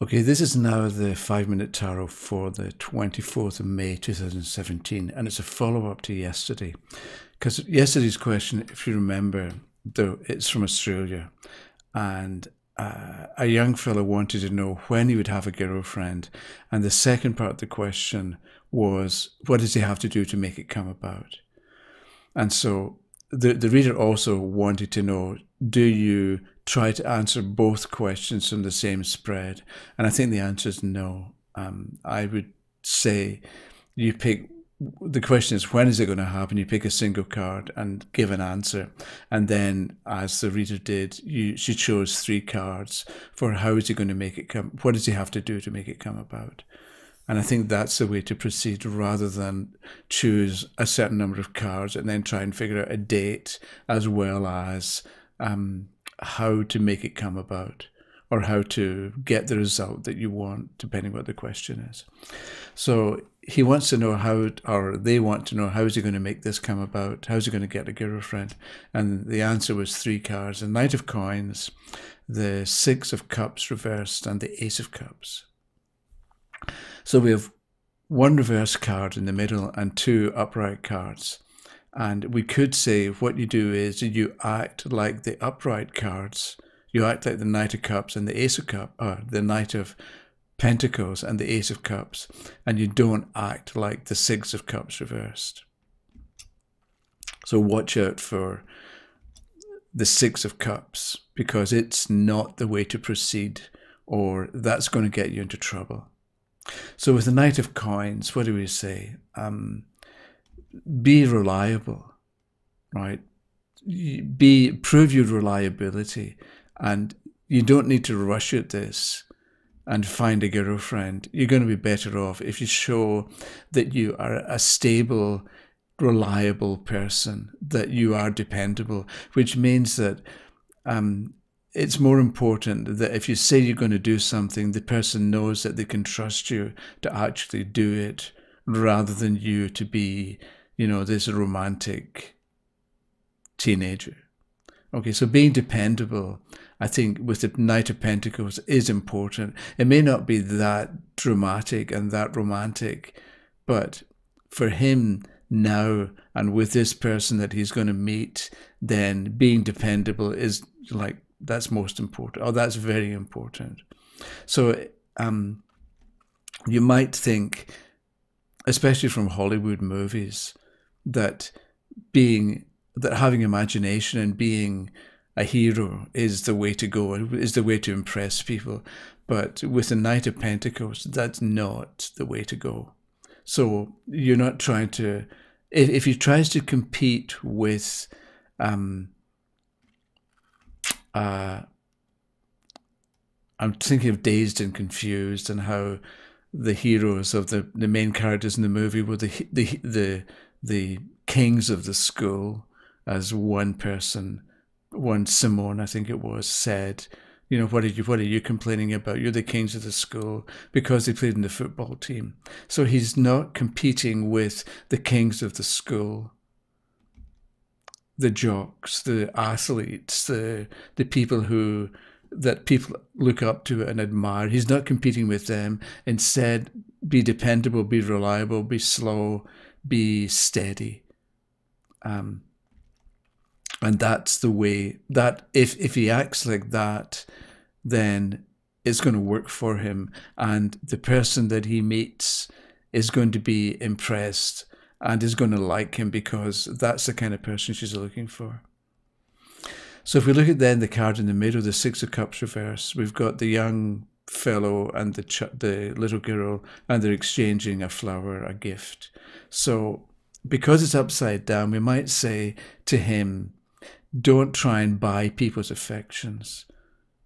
Okay, this is now the 5-minute tarot for the 24th of May 2017, and it's a follow-up to yesterday. Because yesterday's question, if you remember, though, it's from Australia, and a young fellow wanted to know when he would have a girlfriend, and the second part of the question was, what does he have to do to make it come about? And so the reader also wanted to know, do you try to answer both questions from the same spread? And I think the answer is no. I would say you pick, the question is, when is it going to happen? You pick a single card and give an answer. And then, as the reader did, she chose 3 cards for how is he going to make it come, what does he have to do to make it come about? And I think that's the way to proceed, rather than choose a certain number of cards and then try and figure out a date, as well as how to make it come about, or how to get the result that you want, depending what the question is. So he wants to know how, or they want to know, how is he going to make this come about? How is he going to get a girlfriend? And the answer was 3 cards: the Knight of Coins, the 6 of Cups reversed, and the Ace of Cups. So we have 1 reverse card in the middle and 2 upright cards. And we could say what you do is you act like the upright cards. You act like the Knight of Cups and the Ace of Cups, or the Knight of Pentacles and the Ace of Cups. And you don't act like the 6 of Cups reversed. So watch out for the 6 of Cups, because it's not the way to proceed, or that's going to get you into trouble. So with the Knight of Coins, what do we say? Be reliable, right? Prove your reliability, and you don't need to rush at this and find a girlfriend. You're going to be better off if you show that you are a stable, reliable person, that you are dependable, which means that it's more important that if you say you're going to do something, the person knows that they can trust you to actually do it, rather than you to be, this romantic teenager. Okay, so being dependable, I think, with the Knight of Pentacles is important. It may not be that dramatic and that romantic, but for him now, and with this person that he's going to meet, then being dependable is like, that's most important, or that's very important. So you might think, especially from Hollywood movies, that having imagination and being a hero is the way to go, is the way to impress people. But with the Knight of Pentacles, that's not the way to go. So you're not trying to, if he tries to compete with I'm thinking of Dazed and Confused, and how the heroes of the main characters in the movie were the kings of the school, as one person, Simone, I think it was, said, what are you complaining about? You're the kings of the school, because they played in the football team. So he's not competing with the kings of the school, the jocks, the athletes, the people that people look up to and admire. He's not competing with them. Instead, be dependable, be reliable, be slow, be steady. And that's the way that if he acts like that, then it's going to work for him. And the person that he meets is going to be impressed and is going to like him, because that's the kind of person she's looking for. So if we look at then the card in the middle, the 6 of Cups reverse, we've got the young fellow and the little girl, and they're exchanging a flower, a gift. So because it's upside down, we might say to him, don't try and buy people's affections,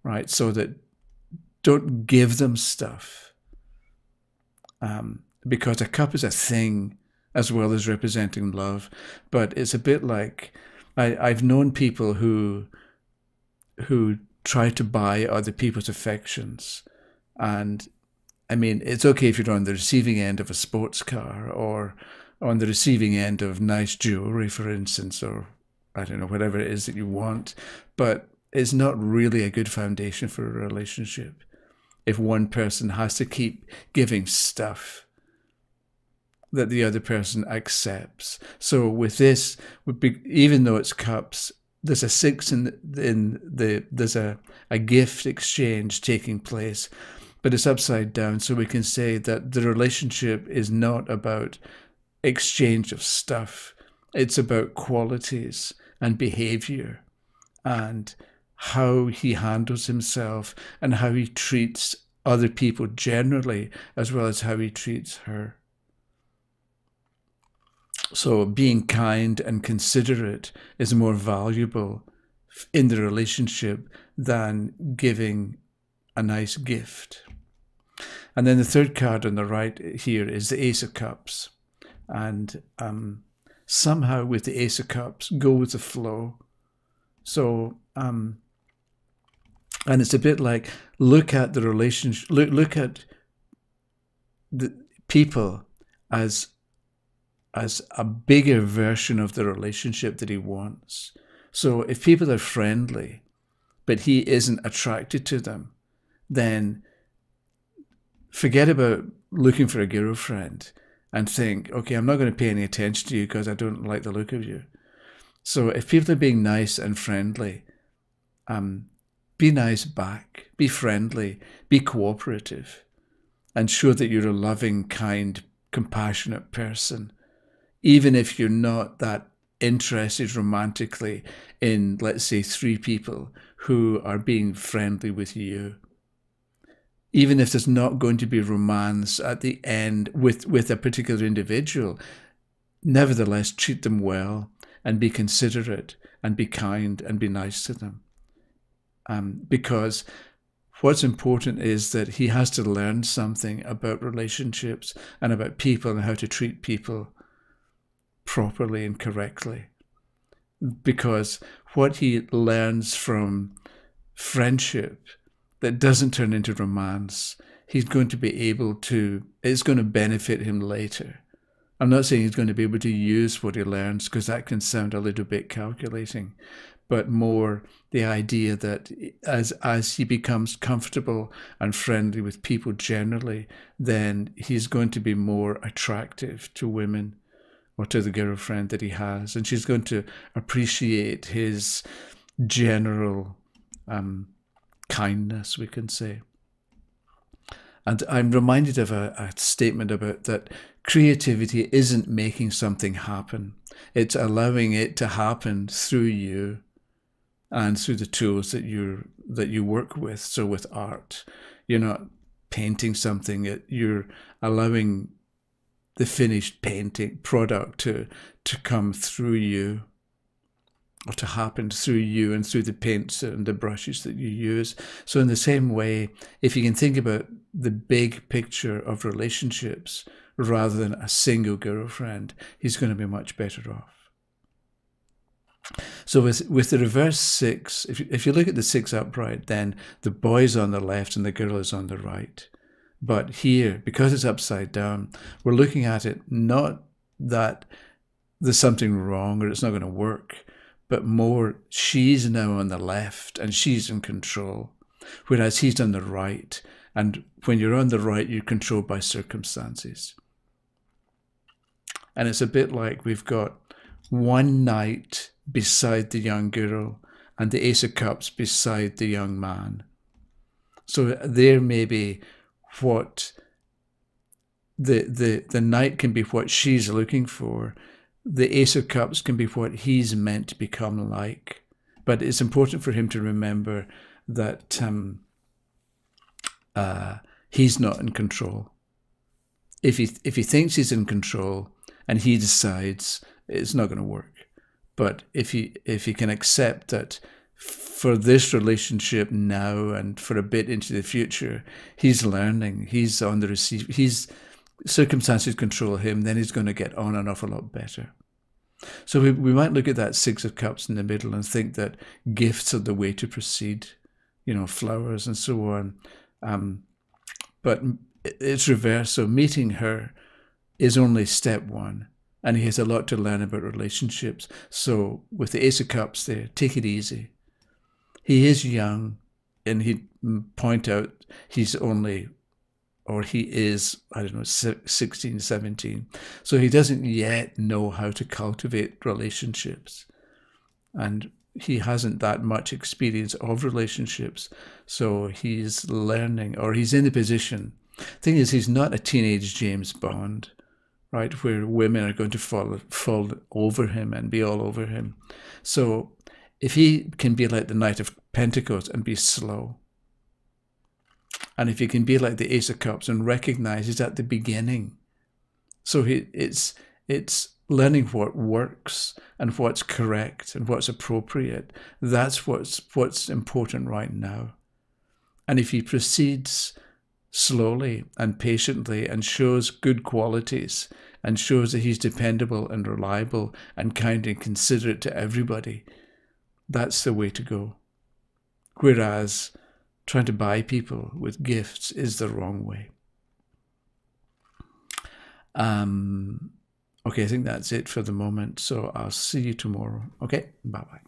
right? So that don't give them stuff, because a cup is a thing as well as representing love. But it's a bit like, I've known people who try to buy other people's affections. And I mean, it's okay if you're on the receiving end of a sports car, or on the receiving end of nice jewelry, for instance, or I don't know, whatever it is that you want. But it's not really a good foundation for a relationship. if one person has to keep giving stuff that the other person accepts. So with this, even though it's cups, there's a 6 there's a gift exchange taking place, but it's upside down. So we can say that the relationship is not about exchange of stuff. It's about qualities and behavior and how he handles himself and how he treats other people generally, as well as how he treats her. So being kind and considerate is more valuable in the relationship than giving a nice gift. And then the third card on the right here is the Ace of Cups. And somehow with the Ace of Cups, go with the flow. So, and it's a bit like, look at the relationship, look at the people as a bigger version of the relationship that he wants. So if people are friendly, but he isn't attracted to them, then forget about looking for a girlfriend and think, okay, I'm not going to pay any attention to you because I don't like the look of you. So if people are being nice and friendly, be nice back, be friendly, be cooperative, and show that you're a loving, kind, compassionate person. Even if you're not that interested romantically in, let's say, 3 people who are being friendly with you. Even if there's not going to be romance at the end with a particular individual, nevertheless, treat them well and be considerate and be kind and be nice to them. Because what's important is that he has to learn something about relationships and about people and how to treat people properly and correctly, because what he learns from friendship that doesn't turn into romance, he's going to be able to, it's going to benefit him later. I'm not saying he's going to be able to use what he learns, because that can sound a little bit calculating, but more the idea that as he becomes comfortable and friendly with people generally, then he's going to be more attractive to women or to the girlfriend that he has, and she's going to appreciate his general kindness, we can say. And I'm reminded of a statement about that creativity isn't making something happen. It's allowing it to happen through you and through the tools that you work with. So with art, you're not painting something, you're allowing the finished painting product to come through you, or to happen through you and through the paints and the brushes that you use. So in the same way, if you can think about the big picture of relationships rather than a single girlfriend, he's going to be much better off. So with the reverse 6, if you look at the 6 upright, then the boy's on the left and the girl is on the right. But here, because it's upside down, we're looking at it not that there's something wrong or it's not going to work, but more she's now on the left and she's in control, whereas he's on the right. And when you're on the right, you're controlled by circumstances. And it's a bit like we've got one knight beside the young girl and the Ace of Cups beside the young man. So there may be what the knight can be what she's looking for. The Ace of Cups can be what he's meant to become like. But it's important for him to remember that he's not in control. If he thinks he's in control and he decides, it's not going to work. But if he can accept that for this relationship now and for a bit into the future, he's learning, he's on the receive, circumstances control him, then he's going to get on an awful lot better. So we might look at that 6 of Cups in the middle and think that gifts are the way to proceed, flowers and so on. But it's reverse. So meeting her is only step 1, and he has a lot to learn about relationships. So with the Ace of Cups there, take it easy. He is young. and he'd point out he's only, or he is, I don't know, 16, 17. So he doesn't yet know how to cultivate relationships. And he hasn't that much experience of relationships. So he's learning, or he's in a position. Thing is, he's not a teenage James Bond, right, where women are going to fall over him and be all over him. So if he can be like the Knight of Pentacles and be slow, and if he can be like the Ace of Cups and recognize he's at the beginning, so it's learning what works and what's correct and what's appropriate. That's what's important right now. And if he proceeds slowly and patiently and shows good qualities and shows that he's dependable and reliable and kind and considerate to everybody, that's the way to go. Whereas trying to buy people with gifts is the wrong way. Okay, I think that's it for the moment. So I'll see you tomorrow. Okay, bye-bye.